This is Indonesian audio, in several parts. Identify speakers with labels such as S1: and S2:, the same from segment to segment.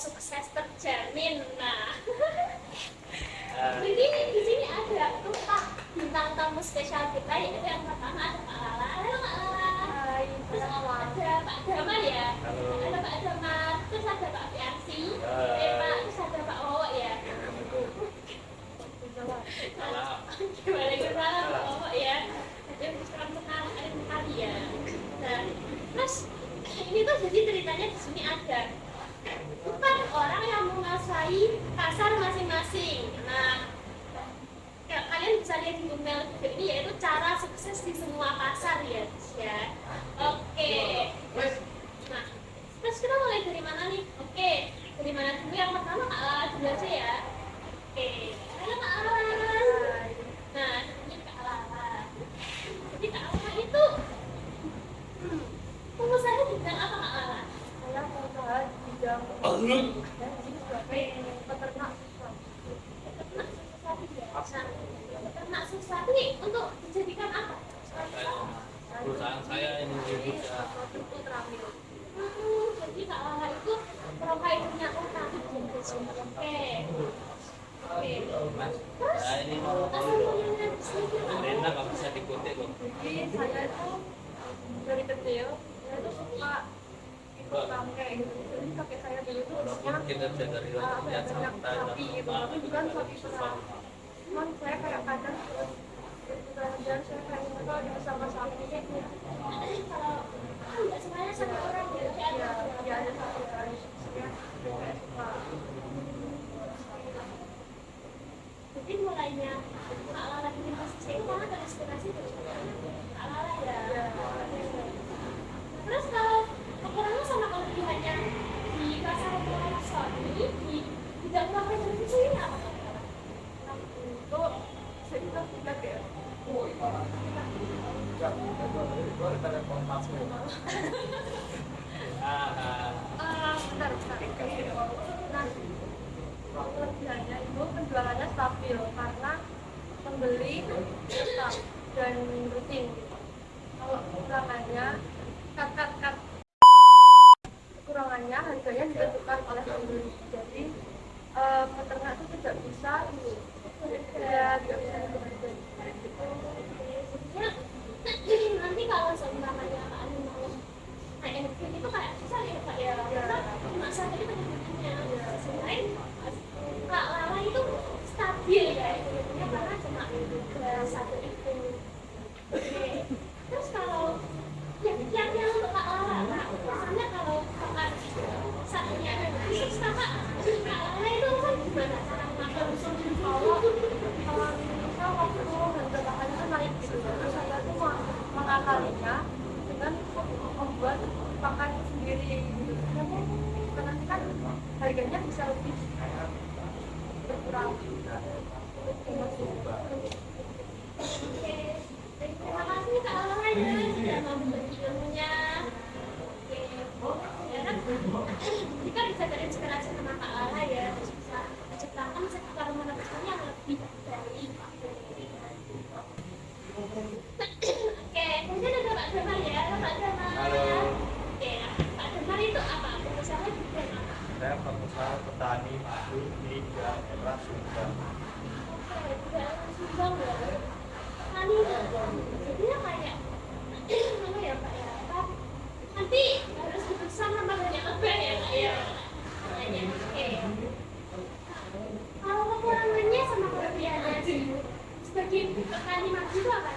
S1: sukses terjamin. Nah, jadi di sini ada empat bintang tamu spesial kita, yaitu yang pertama ada Kak Lala. Halo Kak Lala.
S2: Hai,
S1: Terus ada Pak Damar ya.
S3: Halo.
S1: Ada Pak Damar. Terus ada Pak Fiansi. Pak. Terus ada Pak Wowo ya.
S3: Salam.
S1: Gimana Pak Wowo ya. Jadi sekarang ada kali ya. Nah, terus ini tuh jadi ceritanya di sini ada empat orang yang menguasai pasar masing-masing. Nah, kalian bisa lihat di thumbnail video ini, yaitu cara sukses di semua pasar ya. Oke. Nah, terus kita mulai dari mana nih? Oke, dari mana dulu? Yang pertama Kak Lala dulu aja ya. Oke, halo Kak Lala. Nah, ini Kak Lala. Jadi Kak Lala itu pengusaha di bidang apa Kak Lala?
S2: saya pengusaha di bidang dan ini sebagai peternak.
S1: Peternak sesuatu nih untuk dijadikan apa?
S3: Perusahaan saya ini juga
S1: Jadi Kak Lala itu providernya utama. Oke.
S3: Mas.
S1: Terus
S3: Nah, ini mau
S1: asal mulanya di sini Kak
S3: Rena nggak bisa dikutip kok.
S2: Jadi saya itu dari kecil saya itu suka ikut bangke gitu. Jadi kakek saya dulu tuh
S3: Walaupun kita dari
S2: banyak
S3: santai
S2: sapi gitu, tapi bukan sapi perah. Cuman saya kayak kadang terus dan saya kayak suka sama sapi gitu.
S1: kalau nggak semuanya sama orang ya, tapi
S2: Ya,
S1: ada
S2: ya ada sapi kan. Saya kayak suka.
S1: Jadi mulainya Kak Lala bikin bisnis itu malah terinspirasi dari Kak Lala ya.
S2: Ya,
S1: Terus kalau kekurangan sama kelebihannya di pasar Suami di tidak melakukan bisnis ini apa?
S2: itu saya kita tidak kayak bentar. Nah, kelebihannya itu penjualannya stabil karena pembeli tetap dan rutin. Kalau kekurangannya, kekurangannya harganya ditentukan oleh pembeli. Jadi peternak itu tidak bisa
S1: Nanti kalau seumpamanya Kak Ali mau naik itu kayak susah ya Kak ya. Karena masa tadi penyebutannya selain Kak Lala itu stabil ya ekonominya karena cuma satu itu. Oke. Terus kalau yang untuk Kak Lala, nah, misalnya kalau Kakak saatnya bisnis Kak Lala itu kan gimana cara mengatur
S2: kalau misal waktu harga bahannya kan naik gitu ya, terus saya tuh mengakalinya dengan membuat pakan sendiri gitu. Karena kan harganya bisa lebih berkurang.
S1: Oke, terima kasih Kak Lala ya sudah mau berbagi ilmunya. Oke, ya kan? Kita bisa terinspirasi sama Kak Lala ya, terus bisa menciptakan sektor monetisme yang lebih baik. Oke, kemudian ada Pak Damar ya, halo Pak Damar.
S3: Halo.
S1: Oke, Pak Damar itu apa? Pengusaha di bidang apa?
S3: Saya pengusaha petani madu di daerah Sumbar.
S1: Oke, di daerah Subang ya. Tani, jadinya kayak apa ya Pak ya? Apa? Nanti harus dipesan sama banyak lebih ya Pak ya. Makanya, oke. Kalau kekurangannya sama kelebihannya sebagai petani madu itu apa?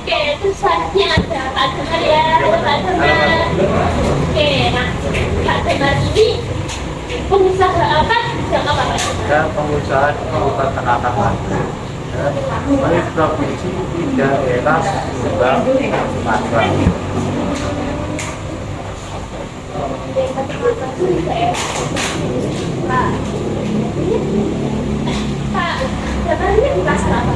S1: Oke, terus selanjutnya ada Pak Damar ya, halo Pak Damar. Oke, nah Pak Damar ini pengusaha apa? Bidang apa Pak Damar?
S3: Saya pengusaha di Kabupaten Atambua. Saya provinsi di daerah Sumbar, Sumatera.
S1: Pak Damar ini di pasar apa?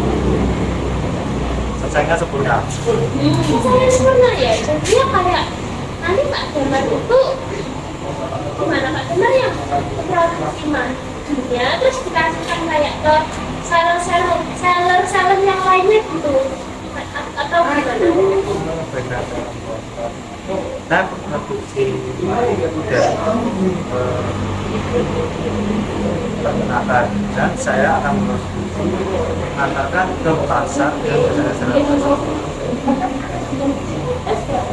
S3: Selesainya sempurna.
S1: Saya sempurna ya, jadinya kayak nanti Pak Damar itu gimana Pak Damar yang produksi madunya terus dikasihkan kayak ke seller yang lainnya gitu atau gimana?
S3: Saya produksi perkenalkan dan saya akan mengantarkan ke pasar dan dasar-dasar pasar.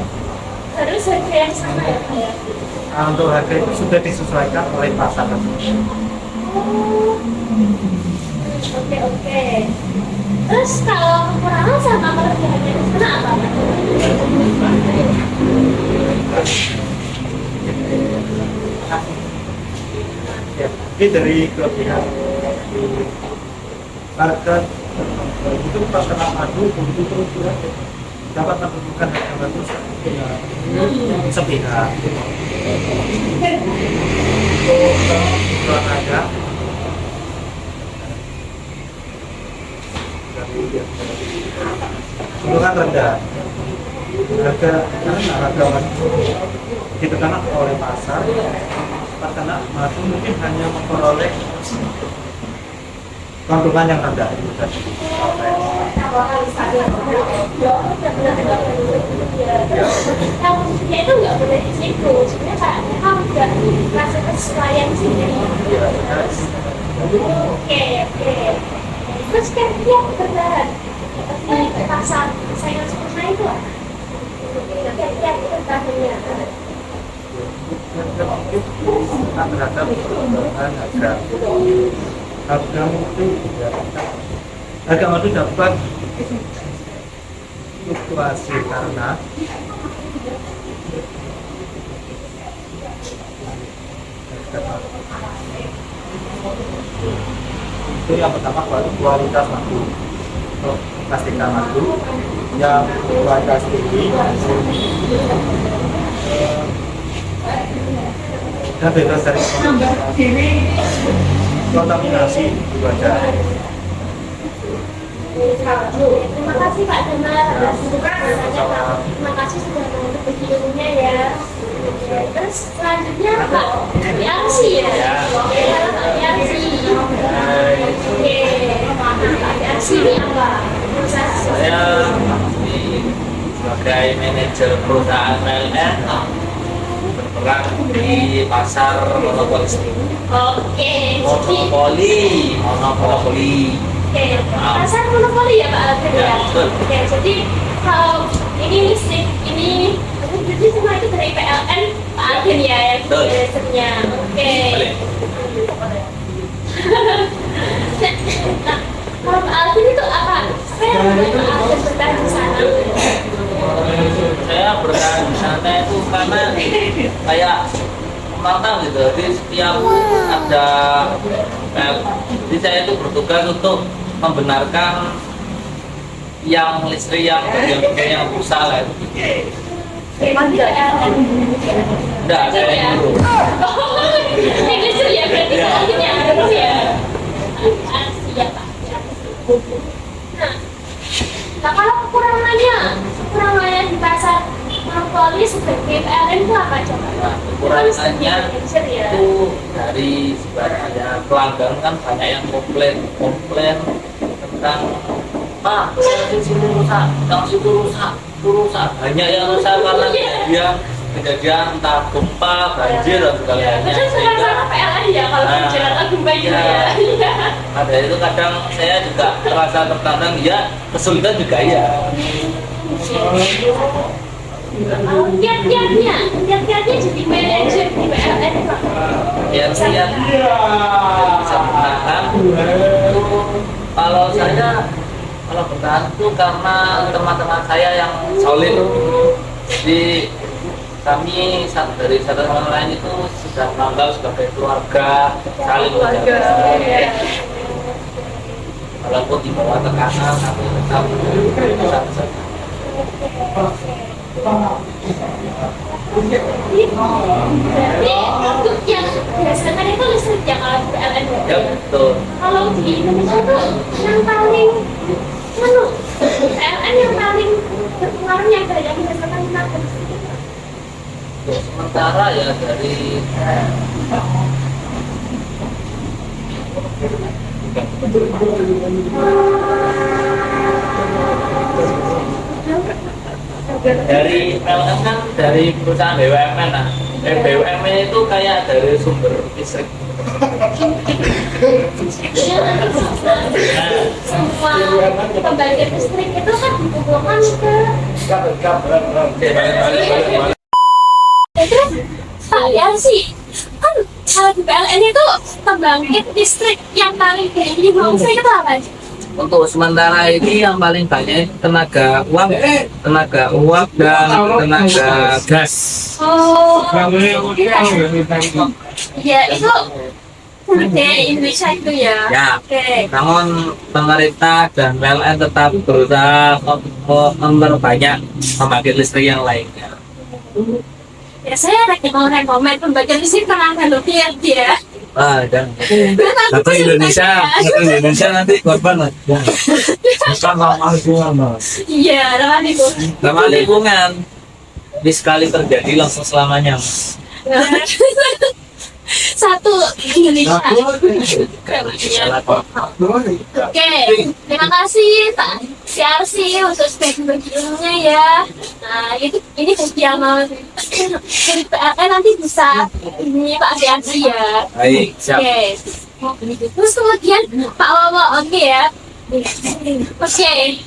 S1: Harus harga yang sama ya Pak ya?
S3: Untuk harga itu sudah disesuaikan oleh pasar tersebut.
S1: Oh, oke. Terus kalau kekurangan sama kelebihannya di sana apa Pak?
S3: Ya, ini dari kelebihan harga itu pasar madu begitu terus dapat menentukan harga madu sepihak. Untuk harga keuntungan rendah, harga madu ditekan oleh pasar karena madu mungkin hanya memperoleh keuntungan yang rendah itu tadi.
S1: Ya itu nggak boleh di situ. Sebenarnya Pak harus nggak rasa kesesuaian sini. Oke. Terus kan dia bertahan di pasar saingan sempurna itu apa? Dia bertahannya.
S3: Terhadap perubahan harga madu dapat fluktuasi karena itu yang pertama kualitas madu. Untuk pastikan madu yang kualitas tinggi dan bebas dari kontaminasi wajah.
S1: Terima kasih Pak Damar. Terima kasih sudah mau berbagi ilmunya ya. Terus selanjutnya Pak Yarsi ya. Pak Yarsi. Oke. Pak Yarsi ini apa?
S4: Saya sebagai manajer perusahaan PLN berperan di pasar monopolistik.
S1: Oke.
S4: Monopoli.
S1: Oke. Pasar monopoli ya Pak Alvin ya.
S4: Ya, betul.
S1: Oke. Jadi kalau ini listrik ini jadi semua itu dari PLN Pak Alvin ya yang
S4: Betul.
S1: manajernya. Oke.
S4: Boleh.
S1: Nah, kalau Pak Alvin itu apa? Apa yang membuat Pak Alvin bertahan di sana?
S4: Saya bertahan di sana itu karena kayak menantang gitu. Jadi setiap ada jadi saya itu bertugas untuk membenarkan yang listrik yang rusak lah itu.
S1: Memang tidak PLN.
S4: Enggak, saya yang dulu.
S1: Ini listrik ya berarti Pak Alvin yang dulu ya. Iya Pak. Nah kalau kekurangannya di pasar monopoli sebagai PLN itu apa coba?
S4: Nah,
S1: Kan sebagai
S4: kekurangannya
S1: manajer ya.
S4: itu dari sebenarnya pelanggan kan banyak yang komplain tentang Pak, di sini rusak, yang situ rusak, banyak yang rusak karena kejadian entah gempa, banjir dan segalanya.
S1: Betul sama PLN ya kalau banjir atau gempa gitu ya. Iya.
S4: Ada itu kadang saya juga terasa tertantang ya, kesulitan juga ya.
S1: Kiat-kiatnya jadi manajer di PLN Pak.
S4: Kiat-kiat bisa bertahan itu kalau bertahan itu karena teman-teman saya yang solid. Jadi kami dari satu sama lain itu sudah menganggap sebagai keluarga, saling menjaga. Walaupun di bawah tekanan, tapi tetap bersama.
S1: Berarti untuk yang biasanya itu listrik ya kalau di PLN
S4: Ya
S1: ya.
S4: betul.
S1: Kalau di Indonesia tuh yang paling PLN yang paling berpengaruh yang berdasarkan tenaga listrik.
S4: Untuk sementara ya dari Dari PLN kan dari perusahaan BUMN. Nah, BUMN itu kayak dari sumber listrik.
S1: Iya, nanti semua pembangkit listrik itu kan dihubungkan ke terus saya sih kan kalau di PLN itu pembangkit listrik yang paling tinggi di listrik itu apa sih?
S4: Untuk sementara ini yang paling banyak tenaga uap dan tenaga gas.
S1: Oh, ya itu seperti Indonesia itu ya.
S4: Ya.
S1: Oke.
S4: Namun pemerintah dan PLN tetap berusaha memperbanyak pembangkit listrik yang lainnya.
S1: Ya saya lagi mau rekomen pembangkit listrik tenaga nuklir dia.
S4: Dan satu Indonesia nanti korban lah.
S3: Bukan ramah lingkungan, Mas.
S1: Iya, ramah lingkungan.
S4: Ramah lingkungan. Ini sekali terjadi langsung selamanya. Mas.
S1: Satu Indonesia. Oke, terima kasih Pak CRC untuk statement-nya ya. Nah, ini bagi yang mau dari PLN nanti bisa ini Pak CRC ya.
S4: Baik, siap.
S1: Oke. Terus kemudian Pak Wawo, oke ya. Oke,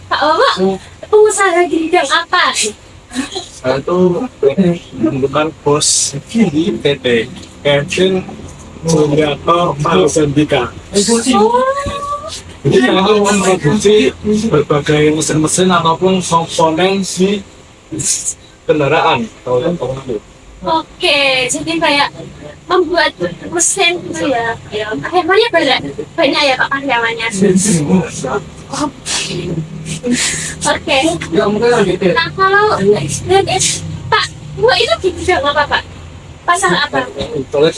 S1: Pak Wawo, pengusaha di bidang apa?
S3: Saya itu bukan bos di PT Kevin Mulyato Palusentika. Jadi aku memproduksi berbagai mesin-mesin ataupun komponen si kendaraan atau yang pengaruh.
S1: Oke, jadi kayak membuat mesin gitu ya. Karyawannya banyak ya Pak karyawannya. Oke. Nah kalau Pak, Mbak itu di bidang apa Pak? Pasar apa?
S3: Itulah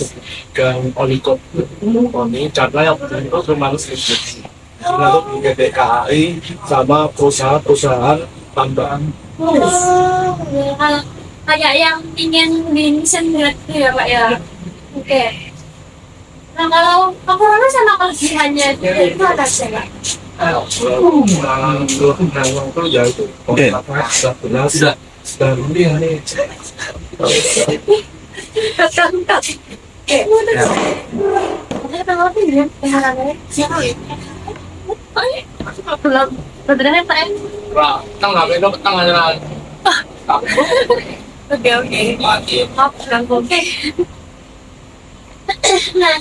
S3: gang olikop ini karena yang penting itu cuma listrik. Lalu di DKI sama perusahaan tambahan.
S1: Oh, ya. Kayak yang ingin mesin berat gitu ya Pak ya. Oke. Nah kalau corona sama kelebihannya itu ada sih Pak?
S3: Itu ya itu. Sudah. Dan ini.
S1: Oke. Kenapa ya? Siapa ya? Belum. Beneran Pak ya? Oke. Oke. Nah,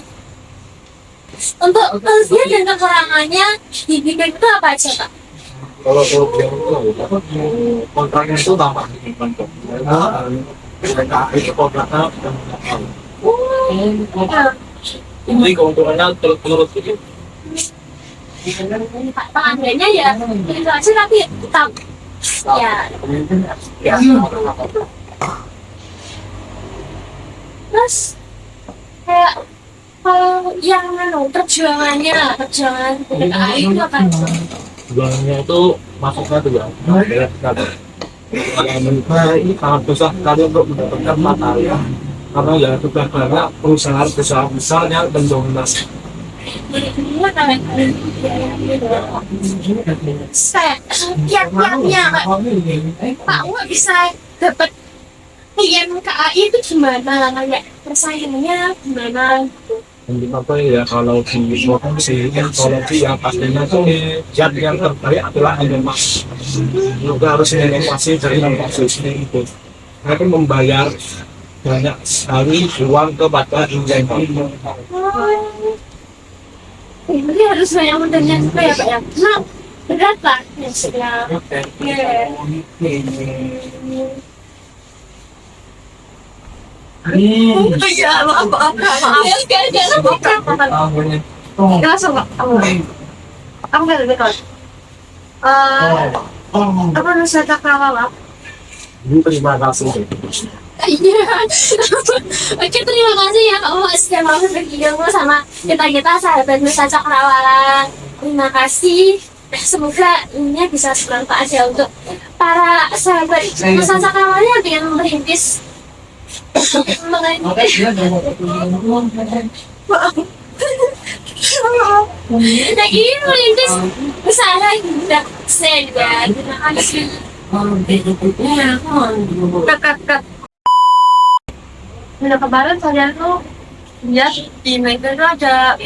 S1: untuk kelebihan dan kekurangannya di bidang itu apa aja Pak?
S3: Kalau itu kontraknya itu tambah di kantor. DKI itu kontraknya ini keuntungannya terus menerus itu.
S1: Pengambilannya ya itu aja tapi tetap ya. Terus kayak kalau yang perjuangan PKI itu apa?
S3: Jualannya itu masuknya tuh ya, berat sekali. Ini sangat susah sekali untuk mendapatkan material karena ya sudah banyak perusahaan besar yang mendominasi.
S1: Saya tiap-tiapnya Pak Wa bisa dapat PMKI itu gimana? Kayak persaingannya gimana?
S3: Apa ya kalau di produksi yang pastinya tuh yang terbaik adalah inovasi. Juga harus inovasi dari produksi itu. Mereka membayar banyak sekali uang kepada insentif.
S1: Jadi harus banyak modalnya juga ya Pak ya. Nah, berat Pak. Ya sudah. Iya, maaf. Langsung Pak. Aku nggak lebih kelas. Apa nusa cakrawala?
S3: Terima kasih.
S1: Iya. Oke, terima kasih ya Pak Wa sudah mau bergabung sama kita sahabat Nusa Cakrawala. Terima kasih. Semoga ini bisa bermanfaat ya untuk para sahabat Nusa Cakrawala yang ingin merintis Nah ini merintis usaha juga sen ya. Terima kasih.
S2: Kak. Udah kemarin saya tuh lihat di Medan tuh ada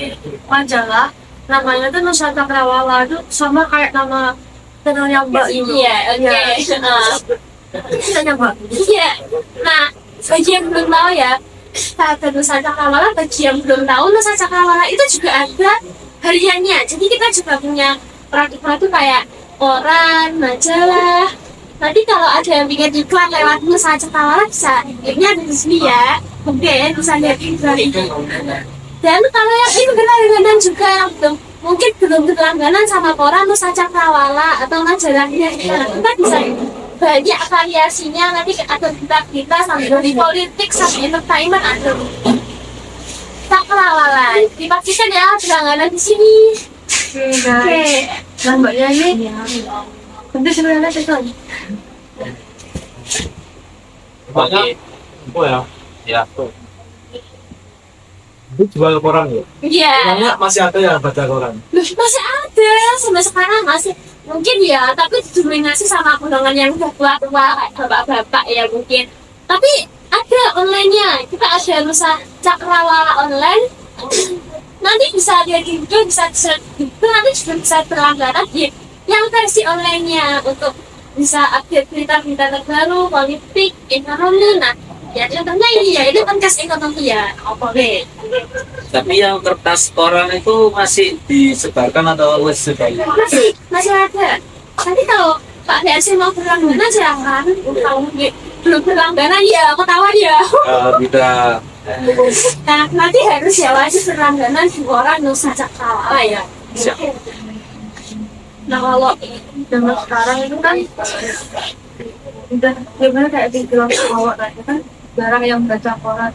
S2: majalah namanya tuh Nusa Cakrawala tuh sama kayak nama channelnya Mbak ini.
S1: Iya, oke.
S2: Channelnya Mbak.
S1: Iya. Nah, bagi yang belum tahu ya, Kata Nusa Cakrawala, bagi yang belum tahu Nusa Cakrawala itu juga ada hariannya. Jadi kita juga punya produk-produk kayak koran, majalah. Nanti kalau ada yang bikin iklan lewat Nusa Cakrawala bisa linknya ada di sini ya. Oke, bisa lihat iklan itu. Dan kalau yang ini berlangganan juga yang mungkin belum berlangganan sama koran Nusa Cakrawala atau majalahnya, kita bisa banyak variasinya. Nanti ada kita sambil dari politik sampai entertainment ada Cakrawala. Dipastikan ya berlangganan di sini.
S2: Oke. Nah Mbaknya ini nanti sebenarnya itu
S3: Banyak. Oh ya.
S4: Ya.
S3: Itu jual koran ya?
S1: Iya.
S3: Banyak masih ada yang baca koran.
S1: Loh, masih ada sampai sekarang masih mungkin ya, tapi didominasi sama golongan yang udah tua-tua kayak bapak-bapak ya mungkin. Tapi ada online-nya, kita ada Nusa Cakrawala online. Nanti bisa lihat di video, bisa itu nanti juga bisa berlangganan di yang versi online-nya untuk bisa update berita-berita terbaru, politik, ekonomi. Nah, ya contohnya ini ya, ini podcast ekonomi ya. Oke.
S4: Tapi yang kertas koran itu masih disebarkan atau wes sudah?
S1: Masih ada. Nanti kalau Pak DRC mau berlangganan silahkan. Kalau belum berlangganan ya ketahuan ya.
S4: Tidak.
S1: Nah, nanti harus ya wajib berlangganan di koran Nusa Cakrawala ya.
S4: Siap.
S2: nah kalau zaman sekarang itu kan udah gimana kayak di film awal tadi kan jarang yang baca koran.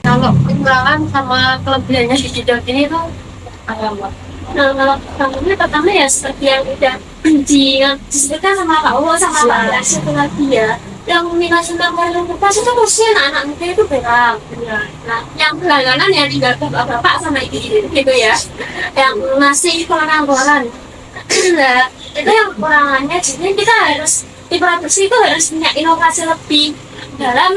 S2: Kalau kekurangan sama kelebihannya di Jejak ini tuh apa Mbak?
S1: Nah, kalau kamunya pertama ya seperti yang udah disebutkan sama Kak Uwo sama Pak Dasya itu tadi ya, yang minat tentang koran kertas itu khususnya anak-anak muda itu berang. Nah, yang berlangganan ya tinggal bapak-bapak sama ibu-ibu gitu ya, yang masih koran-koran. Nah, itu yang kekurangannya. Jadi kita harus di produksi itu harus punya inovasi lebih dalam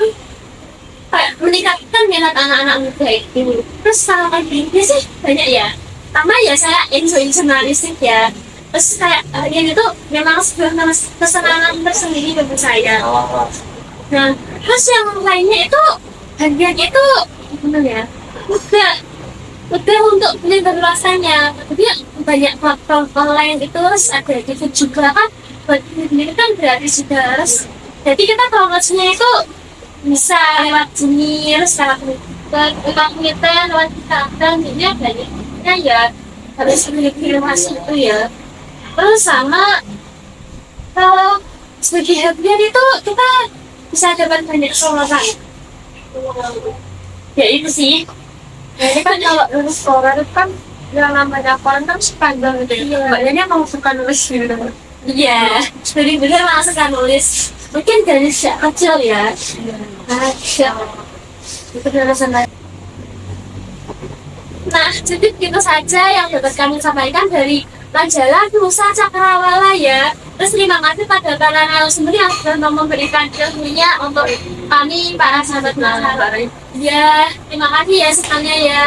S1: kayak meningkatkan minat anak-anak muda itu. Terus kalau kayak gini sih banyak ya. Pertama ya saya enjoy jurnalistik ya. Terus kayak ini tuh memang sebuah kesenangan tersendiri bagi saya. Nah, terus yang lainnya itu harganya itu gimana ya? Udah untuk beli berluasannya. Tapi banyak platform online itu terus ada gitu juga kan. Buat ini kan gratis juga. Terus jadi kita promosinya itu bisa lewat Jumir, lewat Twitter, lewat Instagram, ini banyaknya ya harus memiliki informasi itu ya. Terus sama kalau sebagai hadiah itu kita bisa dapat banyak sorotan. Ya itu sih.
S2: Nah, ini kan kalau nulis koran itu kan yang namanya koran kan sepanjang gitu ya. Mbaknya mau suka nulis gitu.
S1: Iya, dari dulu emang suka nulis. Mungkin dari sejak kecil ya. Itu alasan lain. Nah, jadi itu saja yang dapat kami sampaikan dari majalah Nusa Cakrawala ya. Terus terima kasih pada para narasumber yang sudah memberikan ilmunya untuk kami para sahabat masyarakat. Ya, terima kasih ya semuanya ya.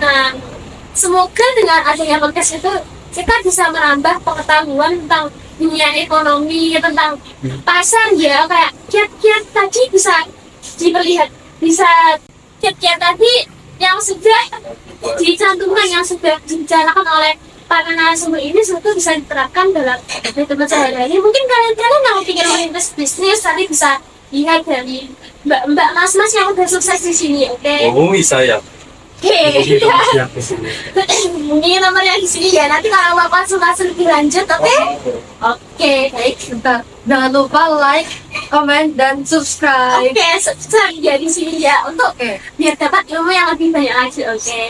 S1: Nah, semoga dengan adanya podcast itu kita bisa menambah pengetahuan tentang dunia ekonomi, tentang pasar ya, kayak kiat-kiat tadi bisa dilihat, bisa kiat-kiat tadi yang sudah dicantumkan, yang sudah dibicarakan oleh para narasumber ini sebetulnya bisa diterapkan dalam kehidupan sehari-hari. Mungkin kalian yang ingin merintis bisnis tadi bisa lihat dari mbak-mbak mas-mas yang udah sukses di sini, oke?
S4: Oh, saya.
S1: Oke, mungkin nomornya di sini ya. Nanti kalau mau konsultasi lebih lanjut, oke? Oke, baik.
S2: Jangan lupa like, comment, dan subscribe.
S1: Oke, subscribe ya di sini ya untuk biar dapat ilmu yang lebih banyak lagi, oke?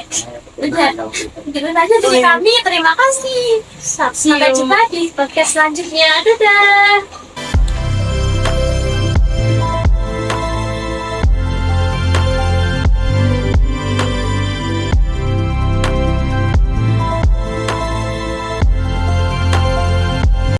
S1: Udah, gitu aja dari kami. Terima kasih. Sampai jumpa di podcast selanjutnya. Dadah.